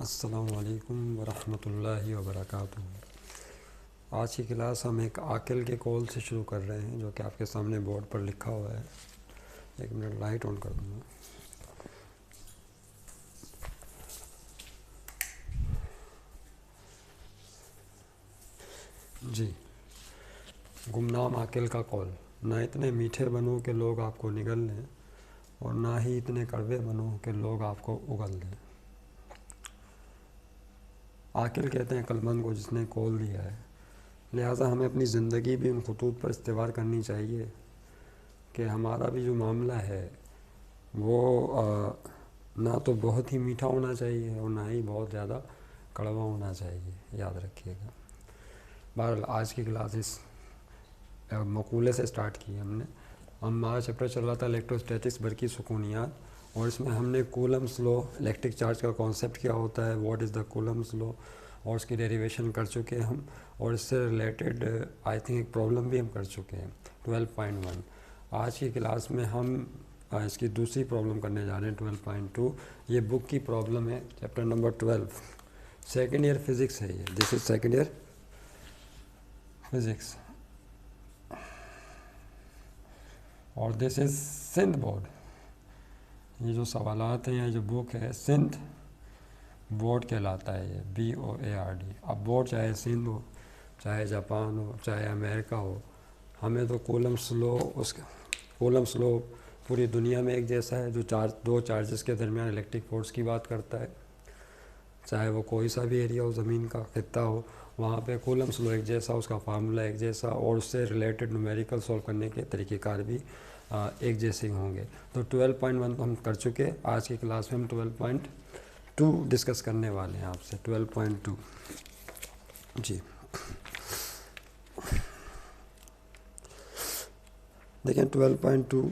अस्सलामुअलैकुम वरहमतुल्लाहि वबरकातुहू। आज की क्लास हम एक आकिल के कॉल से शुरू कर रहे हैं, जो कि आपके सामने बोर्ड पर लिखा हुआ है। एक मिनट, लाइट ऑन कर दूँगा। जी, गुमनाम आकिल का कॉल। ना इतने मीठे बनो कि लोग आपको निगल लें, और ना ही इतने कड़वे बनो कि लोग आपको उगल दें। आकिल कहते हैं अक्लमंद को जिसने कॉल दिया है। लिहाजा हमें अपनी ज़िंदगी भी उन खतूत पर इस्तेवार करनी चाहिए कि हमारा भी जो मामला है वो ना तो बहुत ही मीठा होना चाहिए और ना ही बहुत ज़्यादा कड़वा होना चाहिए। याद रखिएगा। बहरहाल आज की क्लास इस मकूले से स्टार्ट की हमने। हमारा चैप्टर चल रहा था इलेक्ट्रोस्टैटिक्स, बरकी सुकूनियात, और इसमें हमने कूलम्स लॉ, इलेक्ट्रिक चार्ज का कॉन्सेप्ट क्या होता है, what is the Coulomb's law, और उसकी डेरिवेशन कर चुके हैं हम। और इससे रिलेटेड आई थिंक एक प्रॉब्लम भी हम कर चुके हैं 12.1। आज की क्लास में हम इसकी दूसरी प्रॉब्लम करने जा रहे हैं 12.2। ये बुक की प्रॉब्लम है, chapter number 12, second year physics है ये। This is second year physics और दिस इज़ सिंध बोर्ड। ये जो सवालात हैं, ये जो बुक है सिंध बोर्ड कहलाता है ये, BOARD। अब बोर्ड चाहे सिंध हो, चाहे जापान हो, चाहे अमेरिका हो, हमें तो कूलम्स लॉ, उसका कूलम्स लॉ पूरी दुनिया में एक जैसा है, जो दो चार्जेस के दरमियान इलेक्ट्रिक फोर्स की बात करता है। चाहे वो कोई सा भी एरिया हो, ज़मीन का खित्ता हो, वहाँ पे कूलम्स लॉ एक जैसा, उसका फार्मूला एक जैसा, और उससे रिलेटेड न्यूमेरिकल सॉल्व करने के तरीक़ेकार भी एक जैसे ही होंगे। तो 12.1 तो हम कर चुके। आज की क्लास में हम 12.2 डिस्कस करने वाले हैं आपसे। 12.2 जी देखें 12.2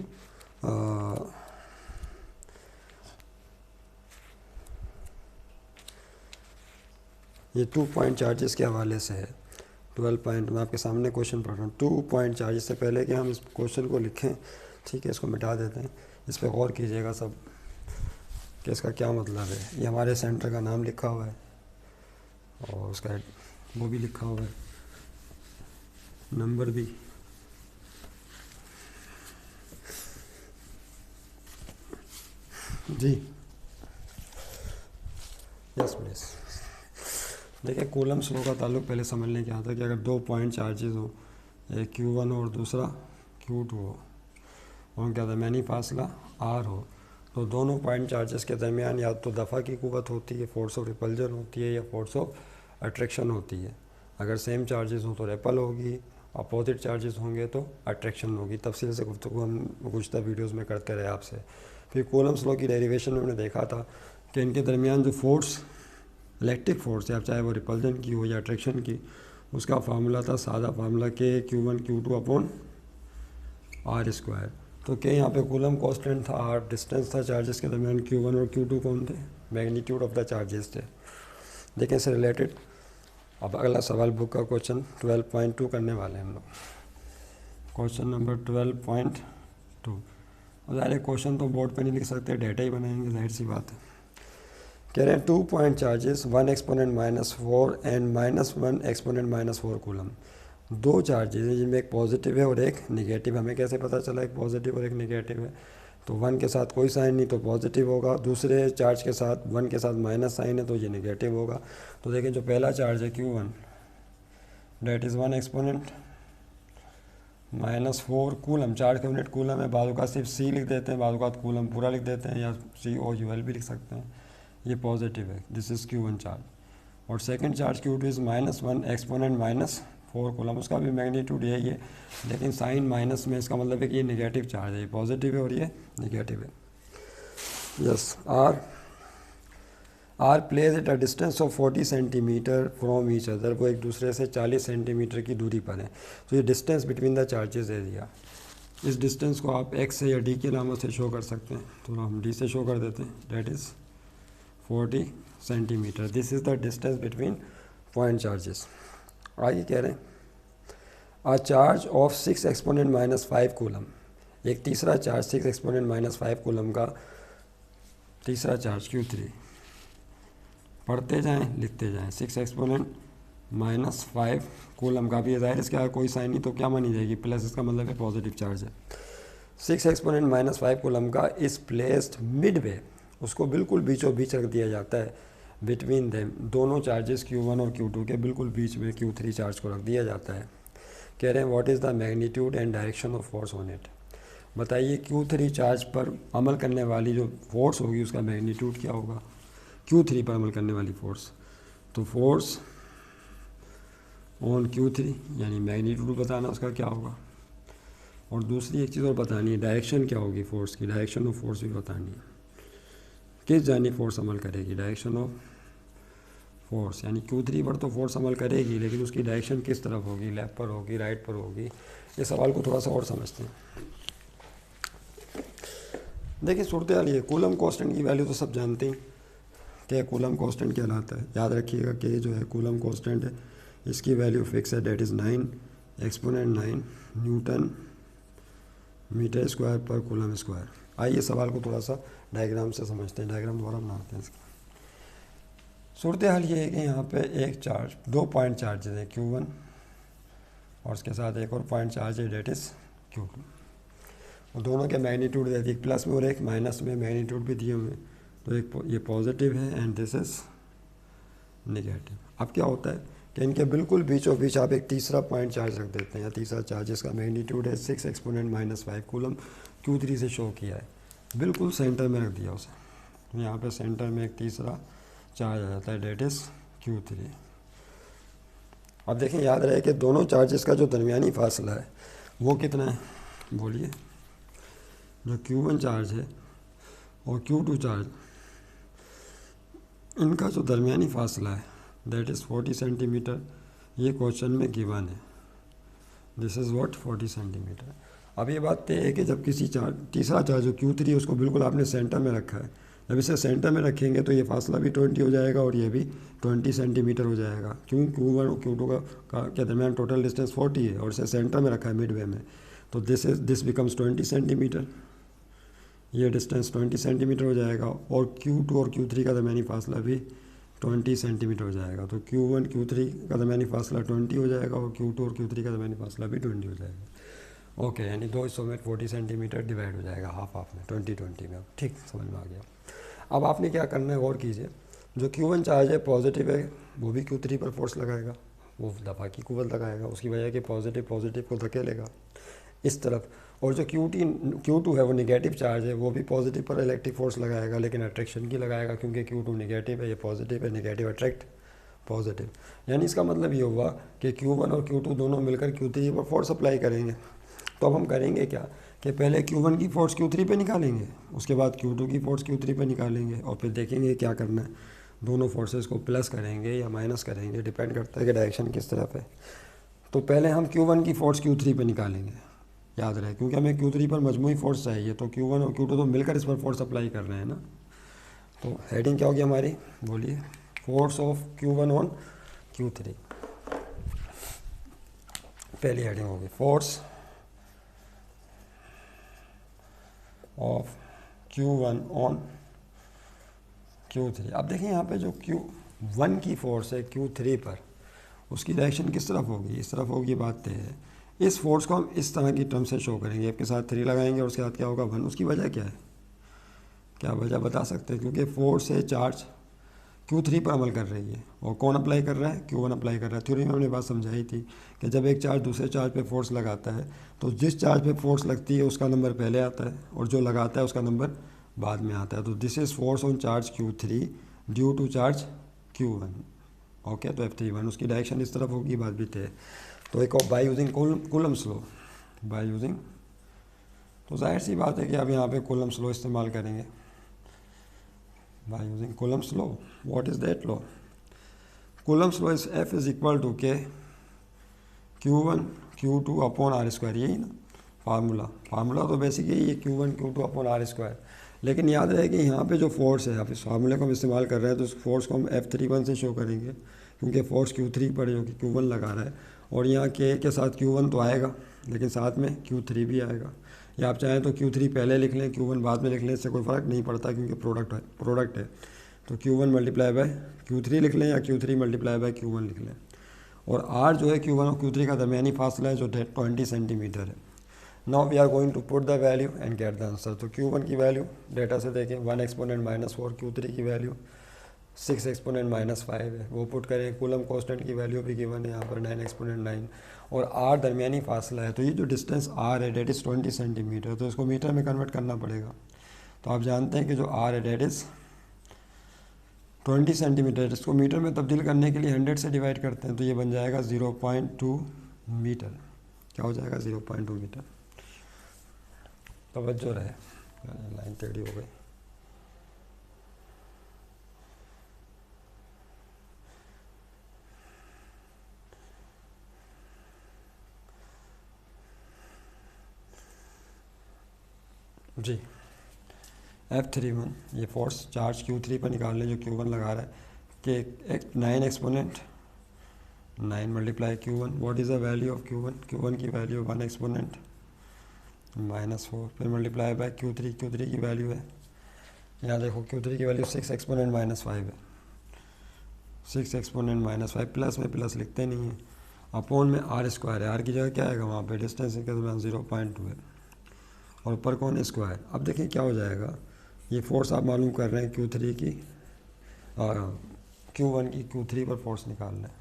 ये 2 पॉइंट चार्जेस के हवाले से है। 12 मैं आपके सामने क्वेश्चन पढ़ रहा हूँ। 2 पॉइंट चार्जेस से पहले कि हम इस क्वेश्चन को लिखें, ठीक है, इसको मिटा देते हैं। इस पर गौर कीजिएगा सब कि इसका क्या मतलब है। ये हमारे सेंटर का नाम लिखा हुआ है और उसका वो भी लिखा हुआ है, नंबर भी। जी यस प्लीज़। देखिए, कूलम्स लॉ का ताल्लुक पहले समझने क्या था कि अगर 2 पॉइंट चार्जेस हो, एक Q1 और दूसरा Q2 हो, उनके दरमियानी फासला R हो, तो दोनों पॉइंट चार्जेस के दरमियान या तो दफ़ा की क़ुव्वत होती है, फोर्स ऑफ रिपल्जन होती है, या फोर्स ऑफ अट्रैक्शन होती है। अगर सेम चार्जेस हों तो रेपल होगी, अपोजिट चार्जेस होंगे तो अट्रैक्शन होगी। तफसील से गुफ्तगू हम गुज़श्ता वीडियोज़ में करते रहे आपसे। फिर कूलम्स लॉ की डेरिवेशन में हमने देखा था कि इनके दरमियान जो फोर्स, इलेक्ट्रिक फोर्स है, चाहे वो रिपल्जन की हो या अट्रैक्शन की, उसका फार्मूला था सादा फार्मूला के Q1 Q2 अपॉन R²। तो क्या यहाँ पे कूलम कांस्टेंट था, R डिस्टेंस था चार्जेस के दरमियान, Q1 और Q2 कौन थे, मैग्नीट्यूड ऑफ द चार्जेस थे। देखें इससे रिलेटेड अब अगला सवाल बुक का क्वेश्चन 12.2 करने वाले हैं हम लोग। Question number 12.2। और ज़ाहिर क्वेश्चन तो बोर्ड पे नहीं लिख सकते, डेटा ही बनाएंगे, जाहिर सी बात है। कह रहे हैं 2 point charges 1 exponent -4 and -1 exponent -4 coulomb. दो चार्जेस हैं जिनमें एक पॉजिटिव है और एक निगेटिव। हमें कैसे पता चला एक पॉजिटिव और एक निगेटिव है? तो 1 के साथ कोई साइन नहीं तो पॉजिटिव होगा, दूसरे चार्ज के साथ 1 के साथ माइनस साइन है तो ये निगेटिव होगा। तो देखें जो पहला चार्ज है Q1, that is 1 exponent -4 coulomb. Charge का यूनिट कूलम है, बाज़ औक़ात सिर्फ C लिख देते हैं, बाज़ औक़ात कूलम पूरा लिख देते हैं, या COUL भी लिख सकते हैं। ये पॉजिटिव है, दिस इज़ Q1 चार्ज। और second charge Q2 is -1 exponent -4 coulomb. उसका भी मैग्नीट्यूड यही है, लेकिन साइन माइनस में, इसका मतलब है कि ये नेगेटिव चार्ज है, ये पॉजिटिव है और ये नेगेटिव है। Yes, are place at a distance of 40 centimetre from each other. वो एक दूसरे से 40 सेंटीमीटर की दूरी पर है। तो ये distance between the charges area, इस डिस्टेंस को आप x से या d के नामों से शो कर सकते हैं। तो हम d से शो कर देते हैं, that is 40 centimetre. This is the distance between point charges. आगे कह रहे हैं a charge of 6 exponent -5 coulomb. एक तीसरा चार्ज 6 एक्सपोनेंट -5 कूलम का तीसरा चार्ज Q3 पढ़ते जाएं लिखते जाएं। 6 एक्सपोनेंट -5 कूलम का भी जाहिर इसका कोई साइन नहीं तो क्या मानी जाएगी, प्लस, इसका मतलब है पॉजिटिव चार्ज है। 6 एक्सपोनेंट -5 कूलम का इज प्लेस्ड मिड वे, उसको बिल्कुल बीचों बीच रख दिया जाता है, बिटवीन देम, दोनों चार्जेस Q1 और Q2 के बिल्कुल बीच में Q3 चार्ज को रख दिया जाता है। कह रहे हैं what is the magnitude and direction of force on it. बताइए Q3 चार्ज पर अमल करने वाली जो फोर्स होगी उसका मैग्नीट्यूड क्या होगा, Q3 पर अमल करने वाली फोर्स। तो फोर्स ऑन Q3 यानी मैग्नीट्यूड बताना उसका क्या होगा, और दूसरी एक चीज़ और बतानी है, डायरेक्शन क्या होगी फोर्स की, डायरेक्शन ऑफ फोर्स भी बतानी है, किस जानी फोर्स अमल करेगी, डायरेक्शन ऑफ फोर्स यानी Q3 पर तो फोर्स अमल करेगी लेकिन उसकी डायरेक्शन किस तरफ होगी, लेफ्ट पर होगी, राइट पर होगी। ये सवाल को थोड़ा सा और समझते हैं। देखिए सूरत हाल ये, कूलम कांस्टेंट की वैल्यू तो सब जानते हैं कि कूलम कांस्टेंट कहलाता है। याद रखिएगा कि जो है कूलम कांस्टेंट है इसकी वैल्यू फिक्स है, that is 9 exponent 9 newton metre square पर कूलम स्क्वायर। आइए सवाल को थोड़ा सा डायग्राम से समझते हैं, डायग्राम दोबारा बनाते हैं इसका। सूरत हाल ये है कि यहाँ पे एक चार्ज, 2 पॉइंट चार्जेस है Q1 और उसके साथ एक और पॉइंट चार्ज है डेट इज़ Q2, और दोनों के मैग्नीट्यूड दे दी, प्लस में और एक माइनस में मैग्नीट्यूड भी दिए हुए, तो एक ये पॉजिटिव है एंड दिस इज़ नेगेटिव। अब क्या होता है कि इनके बिल्कुल बीचों बीच आप एक तीसरा पॉइंट चार्ज रख देते हैं, या तीसरा चार्ज जिसका मैग्नीट्यूड है 6 एक्सपोनेंट -5 कूलम, Q3 से शो किया है, बिल्कुल सेंटर में रख दिया उसे। तो यहाँ पे सेंटर में एक तीसरा चार्ज आ जाता है डेट इज़ Q3। अब देखें याद रहे कि दोनों चार्जेस का जो दरमियानी फासला है वो कितना है, बोलिए। जो Q1 चार्ज है और Q2 चार्ज, इनका जो दरमियानी फासला है दैट इज़ 40 सेंटीमीटर। ये क्वेश्चन में गिवन है, दिस इज़ व्हाट 40 सेंटीमीटर। अब ये बात तय है कि जब किसी चार्ज, तीसरा चार्ज जो Q3 उसको बिल्कुल आपने सेंटर में रखा है, जब इसे सेंटर में रखेंगे तो ये फासला भी 20 हो जाएगा और ये भी 20 सेंटीमीटर हो जाएगा। क्यों, Q1 और Q2 का के दरमियान टोटल डिस्टेंस 40 है और इसे सेंटर में रखा है मिड वे में, तो दिस बिकम्स 20 सेंटीमीटर। ये डिस्टेंस 20 सेंटीमीटर हो जाएगा और Q2 और Q3 का दरमियानी फासला भी 20 सेंटीमीटर हो जाएगा। तो Q1 Q3 का दरमियानी फासला 20 हो जाएगा और Q2 और Q3 का दरमियानी फासला भी 20 हो जाएगा। ओके, यानी दो हिस्सों में 40 सेंटीमीटर डिवाइड हो जाएगा, हाफ हाफ में 20-20 में। ठीक, समझ में आ गया। अब आपने क्या करना है, गौर कीजिए। जो Q1 चार्ज है पॉजिटिव है, वो भी Q3 पर फोर्स लगाएगा, वो दफ़ा की कुव्वत लगाएगा, उसकी वजह कि पॉजिटिव को धकेलेगा इस तरफ। और जो Q2 है वो नेगेटिव चार्ज है, वो भी पॉजिटिव पर इलेक्ट्रिक फोर्स लगाएगा लेकिन अट्रैक्शन की लगाएगा, क्योंकि Q2 नेगेटिव है, ये पॉजिटिव है, नेगेटिव अट्रैक्ट पॉजिटिव। यानी इसका मतलब ये हुआ कि Q1 और Q2 दोनों मिलकर Q3 पर फोर्स अप्लाई करेंगे। तो अब हम करेंगे क्या कि पहले Q1 की फोर्स Q3 पे निकालेंगे, उसके बाद Q2 की फोर्स Q3 पे निकालेंगे और फिर देखेंगे क्या करना है। दोनों फोर्सेस को प्लस करेंगे या माइनस करेंगे, डिपेंड करता है कि डायरेक्शन किस तरफ है। तो पहले हम Q1 की फोर्स Q3 पे निकालेंगे, याद रहे, क्योंकि हमें Q3 पर मजमूई फोर्स चाहिए, तो Q1 और Q2 तो मिलकर इस पर फोर्स अप्लाई कर रहे हैं ना। तो हेडिंग क्या होगी हमारी, बोलिए, force of Q1 on Q3। पहली हेडिंग होगी force of Q1 on Q3। अब देखें यहाँ पे जो Q1 की फोर्स है Q3 पर, उसकी डायरेक्शन किस तरफ होगी, इस तरफ होगी, बात तय है। इस फोर्स को हम इस तरह की टर्म से शो करेंगे, आपके साथ 3 लगाएंगे और उसके बाद क्या होगा 1। उसकी वजह क्या है, क्या वजह बता सकते हैं, क्योंकि फोर्स है चार्ज Q3 पर अमल कर रही है और कौन अप्लाई कर रहा है, Q1 अप्लाई कर रहा है। थ्योरी में हमने बात समझाई थी कि जब एक चार्ज दूसरे चार्ज पे फोर्स लगाता है तो जिस चार्ज पे फोर्स लगती है उसका नंबर पहले आता है और जो लगाता है उसका नंबर बाद में आता है। तो this is force on charge Q3 due to charge Q1। Okay, तो F3 1, उसकी डायरेक्शन इस तरफ होगी, बात भी तय। तो एक और bye using coulomb's law, by using, तो जाहिर सी बात है कि अब यहाँ पे कूलम्स लॉ इस्तेमाल करेंगे। By using coulomb's law, what is that law, coulomb's law is F is equal to K Q1 Q2 upon R², यही ना फार्मूला तो बेसिक यही है, Q1 Q2 अपॉन R²। लेकिन याद रहे कि यहाँ पे जो फोर्स है, आप इस फार्मूले को हम इस्तेमाल कर रहे हैं तो उस फोर्स को हम F31 से शो करेंगे, क्योंकि फोर्स Q3 पर जो कि Q1 लगा रहा है, और यहाँ के साथ Q1 तो आएगा लेकिन साथ में Q3 भी आएगा। या आप चाहें तो Q3 पहले लिख लें, Q1 बाद में लिख लें, इससे कोई फ़र्क नहीं पड़ता क्योंकि प्रोडक्ट है। तो Q1 मल्टीप्लाई बाय Q3 लिख लें या Q3 मल्टीप्लाई बाय Q1 लिख लें। और R जो है Q1 और Q3 का दरमियानी फासला है जो 20 सेंटीमीटर है। Now we are going to put the value and get the answer. तो Q1 की वैल्यू डेटा से देखें 1 एक्सपोनेंट -4, Q3 की वैल्यू 6 एक्सपोनेंट -5 है, वो पुट करें। कूलम कांस्टेंट की वैल्यू भी गिवन है यहाँ पर 9 एक्सपोनेंट 9, और R दरमियानी फासला है। तो ये जो डिस्टेंस R है डेट इज़ 20 सेंटीमीटर, तो इसको मीटर में कन्वर्ट करना पड़ेगा। तो आप जानते हैं कि जो R है डेट इज़ 20 सेंटीमीटर, इसको मीटर में तब्दील करने के लिए 100 से डिवाइड करते हैं, तो ये बन जाएगा 0.2 मीटर। क्या हो जाएगा? 0.2 मीटर। तवज्जो रहे, लाइन टेढ़ी हो गई। जी F31 ये फोर्स चार्ज Q3 पर निकाल लें जो Q1 लगा रहा है कि 9 exponent 9 multiply Q1, what is the value of Q1 की वैल्यू 1 एक्सपोनेंट -4, फिर मल्टीप्लाई बाय Q3 की वैल्यू है, यहाँ देखो Q3 की वैल्यू 6 एक्सपोनेंट -5 है, 6 एक्सपोनेंट -5, प्लस में प्लस लिखते नहीं है, अपोन में R² है। R की जगह क्या आएगा वहाँ पे? डिस्टेंस के दरमियान 0.2 है, और ऊपर कौन? स्क्वायर। अब देखिए क्या हो जाएगा, ये फोर्स आप मालूम कर रहे हैं Q3 की Q1 की Q3 पर फोर्स निकालना है।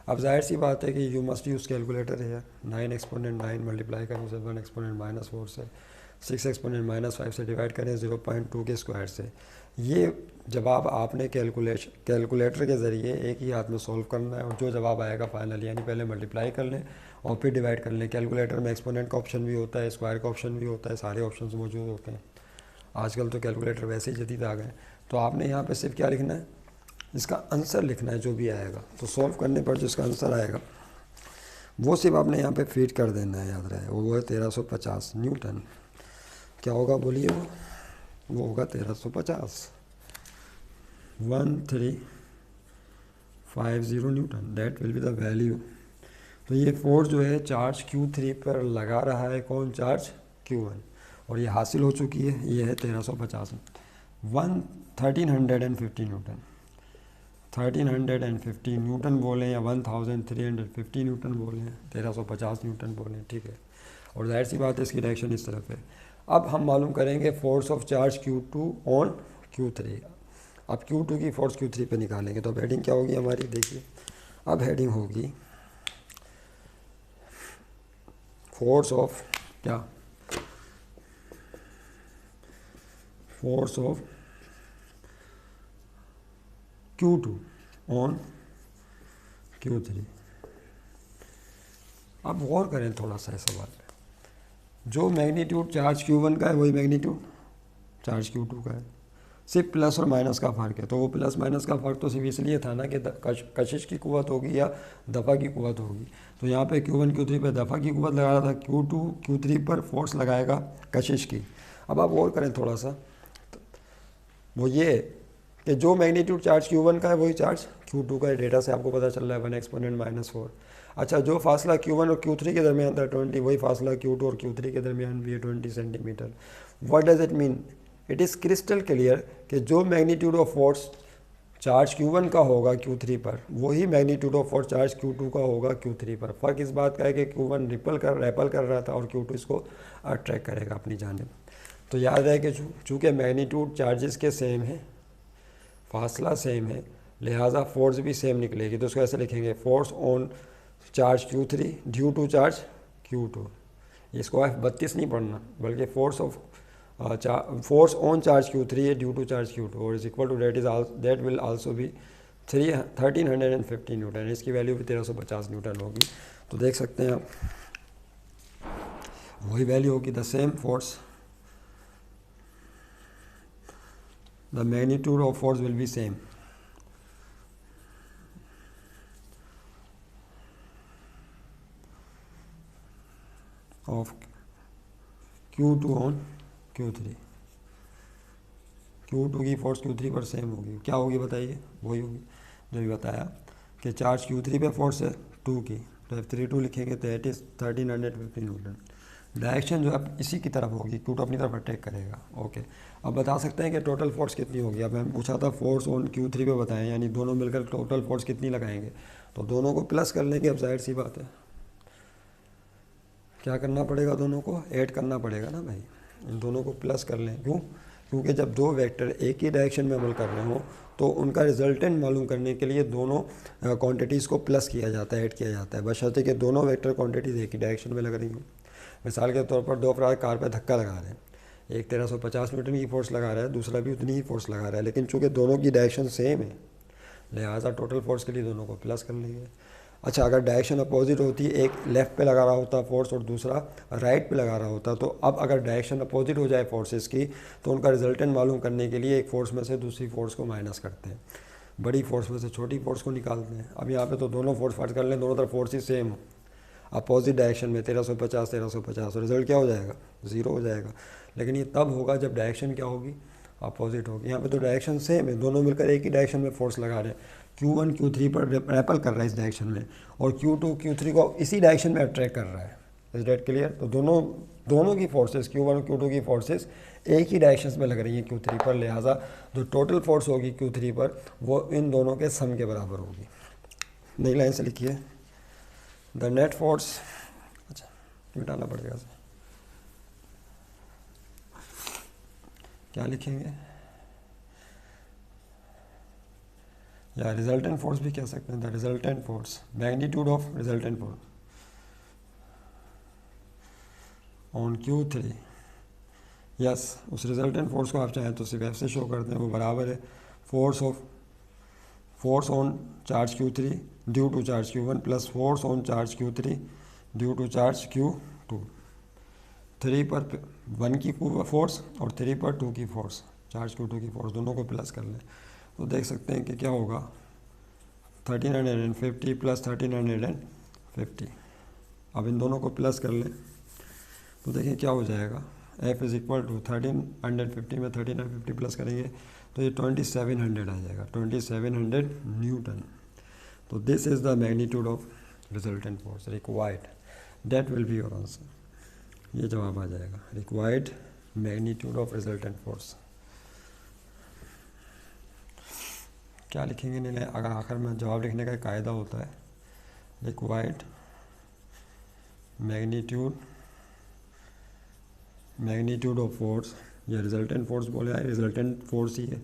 अब जाहिर सी बात है कि यू मस्ट यूज़ कैलकुलेटर है। 9 एक्सपोनेंट 9 मल्टीप्लाई करें उसे 1 एक्सपोनेंट -4 से, 6 एक्सपोनेंट -5 से डिवाइड करें 0.2 के स्क्वायर से। ये जवाब आपने कैलकुलेटर के ज़रिए एक ही हाथ में सॉल्व करना है, और जो जवाब आएगा फाइनल, यानी पहले मल्टीप्लाई कर लें और फिर डिवाइड कर लें। कैलकुलेटर में एक्सपोनेंट का ऑप्शन भी होता है, स्क्वायर का ऑप्शन भी होता है, सारे ऑप्शन मौजूद होते हैं। आजकल तो कैलकुलेटर वैसे ही जदीद आ गए। तो आपने यहाँ पे सिर्फ क्या लिखना है? इसका आंसर लिखना है जो भी आएगा। तो सॉल्व करने पर जो इसका आंसर आएगा वो सिर्फ आपने यहाँ पे फीड कर देना है, याद रहे। वो है 1350 न्यूटन। क्या होगा बोलिए? वो होगा 1350, 1350 Newton, that will be the value. तो ये फोर्स जो है चार्ज Q3 पर लगा रहा है, कौन? चार्ज Q1, और ये हासिल हो चुकी है। ये है 1350, 1350 न्यूटन, 1350 न्यूटन बोलें या 1350 न्यूटन बोलें, 1350 न्यूटन बोलें, ठीक है। और जाहिर सी बात है इसकी डायरेक्शन इस तरफ है। अब हम मालूम करेंगे force of charge Q2 on Q3। अब Q2 की फोर्स Q3 पे निकालेंगे। तो अब हेडिंग क्या होगी हमारी? देखिए, अब हेडिंग होगी फोर्स ऑफ क्या? Force of Q2 on Q3। अब गौर करें थोड़ा सा इस सवाल पे। जो मैग्नीट्यूड चार्ज Q1 का है वही मैग्नीट्यूड चार्ज Q2 का है, सिर्फ प्लस और माइनस का फ़र्क है। तो वो प्लस माइनस का फ़र्क तो सिर्फ इसलिए था ना कि कशिश की कुव्वत होगी या दफ़ा की कुव्वत होगी। तो यहाँ पे Q1 Q3 पर दफ़ा की कुव्वत लगा रहा था, Q2 Q3 पर फोर्स लगाएगा कशिश की। अब आप गौर करें थोड़ा सा, वो ये कि जो मैग्नीट्यूड चार्ज Q1 का है वही चार्ज Q2 का है। डेटा से आपको पता चल रहा है 1 एक्सपोनेंट -4। अच्छा, जो फासला Q1 और Q3 के दरमियान था 20, वही फासला Q2 और Q3 के दरमियान भी है 20 centimetre. What does it mean? It is crystal clear कि जो magnitude of force charge Q1 का होगा Q3 पर, वही magnitude of force charge Q2 का होगा Q3 पर। फ़र्क इस बात का है कि Q1 रेपल कर रहा था और Q2 इसको अट्रैक्ट करेगा अपनी जानिब। तो याद है कि चूँकि मैग्नीट्यूड चार्जेस के सेम है, फासला सेम है, लिहाजा फोर्स भी सेम निकलेगी। तो उसको ऐसे लिखेंगे, force on charge Q3 due to charge Q2। इसको F32 नहीं पढ़ना, बल्कि फोर्स ऑन चार्ज Q3 है ड्यू टू चार्ज Q2, और is equal to that will also be 1350 newton. इसकी वैल्यू भी 1350 न्यूटन होगी। तो देख सकते हैं आप, वही वैल्यू होगी, the same force, the magnitude of force will be same. Of Q2 on Q3, Q2 की फोर्स Q3 पर सेम होगी। क्या होगी बताइए? वही होगी जो भी बताया कि चार्ज Q3 पे फोर्स है 2 की, तो F32 लिखेंगे तो इट इज़ 1350 न्यूटन। डायरेक्शन जो है इसी की तरफ होगी, Q2 अपनी तरफ अटैक करेगा। ओके, अब बता सकते हैं कि टोटल फोर्स कितनी होगी। अब मैं पूछा था फोर्स ऑन Q3 पे बताएं, यानी दोनों मिलकर टोटल फोर्स कितनी लगाएंगे, तो दोनों को प्लस कर लेंगे। अब जाहिर सी बात है क्या करना पड़ेगा, दोनों को ऐड करना पड़ेगा ना भाई, इन दोनों को प्लस कर लें। क्यों? क्योंकि जब दो वेक्टर एक ही डायरेक्शन में अमल कर रहे हो तो उनका रिजल्टेंट मालूम करने के लिए दोनों क्वांटिटीज़ को प्लस किया जाता है, ऐड किया जाता है, बशर्ते कि दोनों वेक्टर क्वांटिटीज़ एक ही डायरेक्शन में लग रही हो। मिसाल के तौर पर दो अफराद कार पर धक्का लगा रहे हैं, एक 1350 न्यूटन की फोर्स लगा रहा है, दूसरा भी उतनी ही फोर्स लगा रहा है, लेकिन चूँकि दोनों की डायरेक्शन सेम है लिहाजा टोटल फोर्स के लिए दोनों को प्लस कर लेंगे। अच्छा, अगर डायरेक्शन अपोजिट होती, एक लेफ़्ट पे लगा रहा होता फोर्स और दूसरा राइट पे लगा रहा होता, तो अब अगर डायरेक्शन अपोजिट हो जाए फोर्सेस की तो उनका रिजल्टेंट मालूम करने के लिए एक फोर्स में से दूसरी फोर्स को माइनस करते हैं, बड़ी फोर्स में से छोटी फोर्स को निकालते हैं। अब यहाँ पे तो दोनों फोर्स फर्ज कर लें, दोनों तरफ फोर्सेस सेम हो, अपोजिट डायरेक्शन में 1350 और रिजल्ट क्या हो जाएगा, ज़ीरो हो जाएगा। लेकिन ये तब होगा जब डायरेक्शन क्या होगी, अपोजिट होगी। यहाँ पे तो डायरेक्शन सेम है, दोनों मिलकर एक ही डायरेक्शन में फोर्स लगा रहे हैं, Q1 Q3 पर रेपल कर रहा है इस डायरेक्शन में, और Q2 Q3 को इसी डायरेक्शन में अट्रैक्ट कर रहा है। Is that clear? तो दोनों की फोर्सेस Q1 और Q2 की फोर्सेस एक ही डायरेक्शन में लग रही हैं Q3 पर, लिहाजा जो टोटल फोर्स होगी Q3 पर वो इन दोनों के सम के बराबर होगी। नई लाइन से लिखिए, द नेट फोर्स, अच्छा मिटाना पड़ेगा इसे, क्या लिखेंगे, या रिजल्टेंट फोर्स भी कह सकते हैं, the resultant force, magnitude of resultant force on Q3। Yes, उस रिजल्टेंट फोर्स को आप चाहें तो सिर्फ ऐसे शो करते हैं, वो बराबर है force on charge Q3 due to charge Q1 plus force on charge Q3 due to charge Q2। 3 पर 1 की फोर्स और 3 पर 2 की फोर्स, चार्ज Q2 की फोर्स, दोनों को प्लस कर लें तो देख सकते हैं कि क्या होगा, 1350 प्लस 1350। अब इन दोनों को प्लस कर लें तो देखिए क्या हो जाएगा, F इज़ इक्वल टू 1350 में 1350 प्लस करेंगे तो ये 2700 आ जाएगा, 2700 न्यूटन। तो this is the magnitude of resultant force required, that will be your answer. ये जवाब आ जाएगा, required magnitude of resultant force. क्या लिखेंगे, नहीं अगर आखिर में जवाब लिखने का एक कायदा होता है, रिक्वायर्ड मैग्नीट्यूड ऑफ फोर्स, या रिजल्टेंट फोर्स बोले आए, रिजल्टेंट फोर्स ही है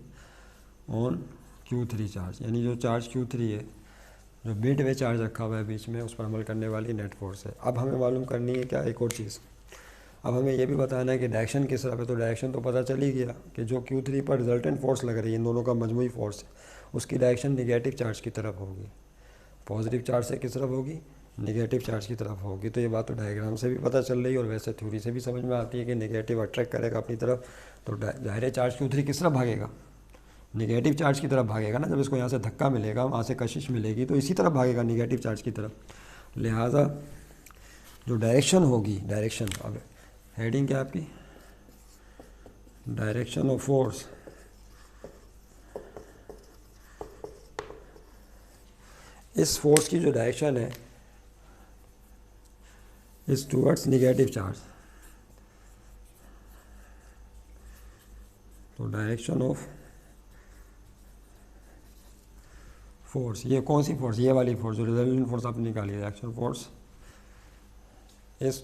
ऑन Q3 चार्ज, यानी जो चार्ज Q3 है, जो मिड वे चार्ज रखा हुआ है बीच में, उस पर अमल करने वाली नेट फोर्स है। अब हमें मालूम करनी है क्या, एक और चीज़, अब हमें ये भी बताना है कि डायरेक्शन किस तरफ है। तो डायरेक्शन तो पता चल ही गया कि जो Q3 पर रिजल्टेंट फोर्स लग रही है, इन दोनों का मजमूई फोर्स है, उसकी डायरेक्शन निगेटिव चार्ज की तरफ होगी, पॉजिटिव चार्ज से किस तरफ होगी, निगेटिव चार्ज की तरफ होगी। तो ये बात तो डायग्राम से भी पता चल रही है और वैसे थ्योरी से भी समझ में आती है कि निगेटिव अट्रैक्ट करेगा अपनी तरफ, तो जाहिर चार्ज Q3 किस तरफ भागेगा, निगेटिव चार्ज की तरफ भागेगा ना। जब इसको यहाँ से धक्का मिलेगा, वहाँ से कशिश मिलेगी, तो इसी तरफ भागेगा, निगेटिव चार्ज की तरफ। लिहाजा जो डायरेक्शन होगी, डायरेक्शन, अब हेडिंग क्या आपकी, डायरेक्शन ऑफ फोर्स, इस फोर्स की जो डायरेक्शन है इज टूवर्ड्स निगेटिव चार्ज। तो डायरेक्शन ऑफ फोर्स, ये कौन सी फोर्स, ये वाली फोर्स जो रिजल्टेंट फोर्स आपने निकाली, direction force is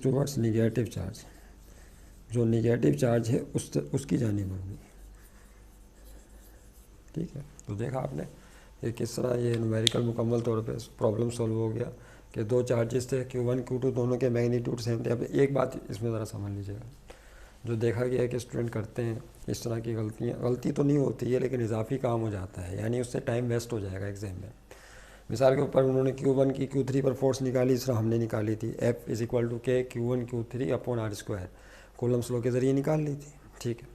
towards negative charge, जो निगेटिव चार्ज है उसकी जानिब होगी। ठीक है, तो देखा आपने ये किस तरह ये न्यूमेरिकल मुकम्मल तौर पे प्रॉब्लम सॉल्व हो गया कि दो चार्जेस थे Q1 Q2, दोनों के मैग्नीट्यूड सेम थे। अब एक बात इसमें ज़रा समझ लीजिएगा, जो देखा गया है कि स्टूडेंट करते हैं इस तरह की गलतियाँ, गलती तो नहीं होती है लेकिन इजाफी काम हो जाता है, यानी उससे टाइम वेस्ट हो जाएगा एग्जाम में। मिसाल के ऊपर उन्होंने Q1 की Q3 पर फोर्स निकाली, इस तरह हमने निकाली थी, F is equal to K Q1 Q3 upon R square, coulomb's law के ज़रिए निकाल ली थी। ठीक है,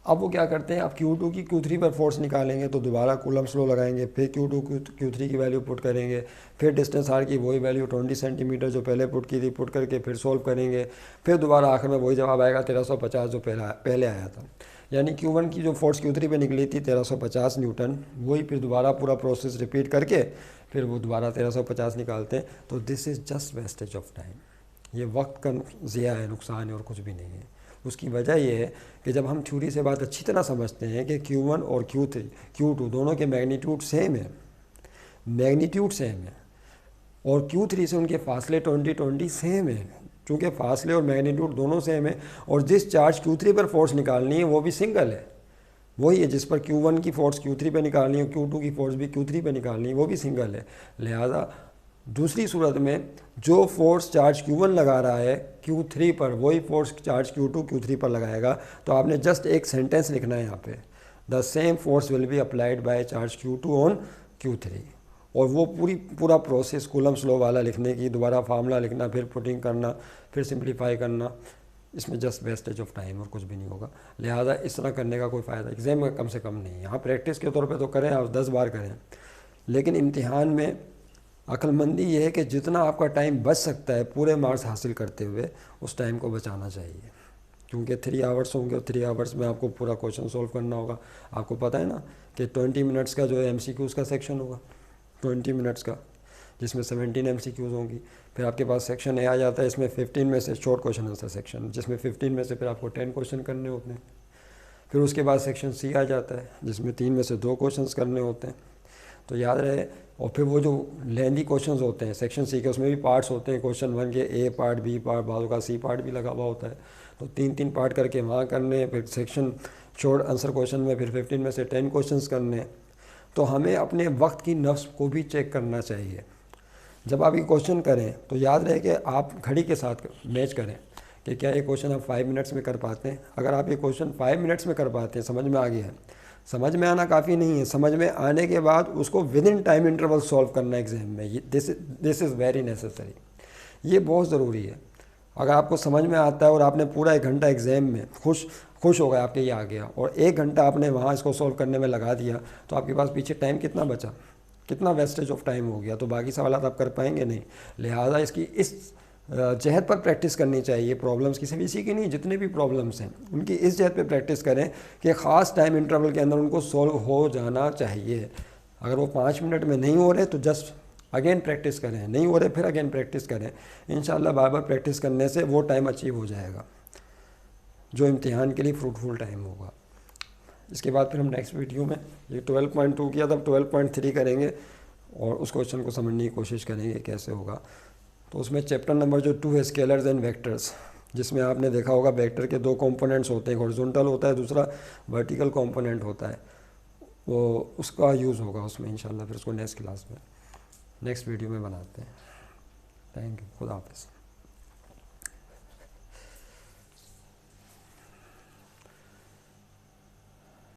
अब वो क्या करते हैं, आप Q2 की Q3 पर फोर्स निकालेंगे तो दोबारा कूलम्स लॉ लगाएंगे, फिर Q2 Q3 की वैल्यू पुट करेंगे, फिर डिस्टेंस आर की वही वैल्यू 20 सेंटीमीटर जो पहले पुट की थी पुट करके फिर सोल्व करेंगे, फिर दोबारा आखिर में वही जवाब आएगा 1350 जो पहले आया था। यानी Q1 की जो फोर्स Q3 पे निकली थी 1350 न्यूटन, वही फिर दोबारा पूरा प्रोसेस रिपीट करके फिर वो दोबारा 1350 निकालते हैं। तो this is just wastage of time, ये वक्त का ज़िया है, नुकसान है और कुछ भी नहीं है। उसकी वजह ये है कि जब हम थ्योरी से बात अच्छी तरह समझते हैं कि Q1 और Q3 Q2 दोनों के मैग्नीट्यूड सेम है, मैग्नीट्यूड सेम है, और Q3 से उनके फासले 20-20 सेम है, चूँकि फासले और मैग्नीट्यूड दोनों सेम है, और जिस चार्ज Q3 पर फोर्स निकालनी है वो भी सिंगल है, वही है जिस पर Q1 की फोर्स Q3 पे निकालनी है, Q2 की फोर्स भी Q3 पे निकालनी है, वो भी सिंगल है। लिहाजा दूसरी सूरत में जो फोर्स चार्ज Q1 लगा रहा है Q3 पर, वही फोर्स चार्ज Q2 Q3 पर लगाएगा। तो आपने जस्ट एक सेंटेंस लिखना है यहाँ पे, the same force will be applied by charge Q2 on Q3, और वो पूरा प्रोसेस कूलम्स लॉ वाला लिखने की, दोबारा फार्मूला लिखना, फिर पुटिंग करना, फिर सिंप्लीफाई करना, इसमें जस्ट वेस्टेज ऑफ टाइम और कुछ भी नहीं होगा। लिहाजा इस तरह करने का कोई फ़ायदा एग्ज़ाम में कम से कम नहीं है। यहाँ प्रैक्टिस के तौर पे तो करें आप 10 बार करें, लेकिन इम्तिहान में अक्लमंदी ये है कि जितना आपका टाइम बच सकता है पूरे मार्क्स हासिल करते हुए, उस टाइम को बचाना चाहिए, क्योंकि 3 आवर्स होंगे और 3 आवर्स में आपको पूरा क्वेश्चन सॉल्व करना होगा। आपको पता है ना कि 20 मिनट्स का जो है MCQs का सेक्शन होगा, 20 मिनट्स का, जिसमें 17 MCQs होंगी। फिर आपके पास सेक्शन ए आ जाता है, इसमें 15 में से शॉर्ट क्वेश्चन आंसर सेक्शन, जिसमें 15 में से फिर आपको 10 क्वेश्चन करने होते हैं। फिर उसके बाद सेक्शन सी आ जाता है, जिसमें 3 में से 2 क्वेश्चंस करने होते हैं। तो याद रहे, और फिर वो जो लेंदी क्वेश्चंस होते हैं सेक्शन सी के, उसमें भी पार्ट्स होते हैं क्वेश्चन 1 के, ए पार्ट, बी पार्ट, बाजू का सी पार्ट भी लगा हुआ होता है। तो 3-3 पार्ट करके वहाँ करने, फिर सेक्शन शॉर्ट आंसर क्वेश्चन में फिर 15 में से 10 क्वेश्चंस करने। तो हमें अपने वक्त की नफ्स को भी चेक करना चाहिए। जब आप ये क्वेश्चन करें तो याद रहे कि आप घड़ी के साथ मैच करें कि क्या ये क्वेश्चन आप 5 मिनट्स में कर पाते हैं। अगर आप ये क्वेश्चन 5 मिनट्स में कर पाते हैं, समझ में आ गया है। समझ में आना काफ़ी नहीं है, समझ में आने के बाद उसको with in time interval solve करना एग्जाम में, दिस इज़ वेरी नेसेसरी, ये बहुत ज़रूरी है। अगर आपको समझ में आता है और आपने पूरा 1 घंटा एग्ज़ाम में खुश हो गए आपके ये आ गया, और 1 घंटा आपने वहाँ इसको सॉल्व करने में लगा दिया, तो आपके पास पीछे टाइम कितना बचा, कितना वेस्टेज ऑफ टाइम हो गया। तो बाकी सवाल आप कर पाएंगे नहीं। लिहाजा इसकी इस जहद पर प्रैक्टिस करनी चाहिए। प्रॉब्लम्स किसी भी इसी की नहीं, जितने भी प्रॉब्लम्स हैं उनकी इस जहद पे प्रैक्टिस करें कि ख़ास टाइम इंटरवल के अंदर उनको सॉल्व हो जाना चाहिए। अगर वो 5 मिनट में नहीं हो रहे तो जस्ट अगेन प्रैक्टिस करें, नहीं हो रहे फिर अगेन प्रैक्टिस करें। इंशाल्लाह बार बार प्रैक्टिस करने से वो टाइम अचीव हो जाएगा जो इम्तिहान के लिए फ्रूटफुल टाइम होगा। इसके बाद फिर हम नेक्स्ट वीडियो में ये 12.2 किया, तब 12.3 करेंगे और उस क्वेश्चन को समझने की कोशिश करेंगे कैसे होगा। तो उसमें चैप्टर नंबर जो 2 है स्केलर्स एंड वेक्टर्स, जिसमें आपने देखा होगा वेक्टर के 2 कंपोनेंट्स होते हैं, हॉरिजॉन्टल होता है, दूसरा वर्टिकल कंपोनेंट होता है, वो उसका यूज़ होगा उसमें इंशाल्लाह। फिर उसको नेक्स्ट क्लास में नेक्स्ट वीडियो में बनाते हैं। थैंक यू, खुदा हाफिज़।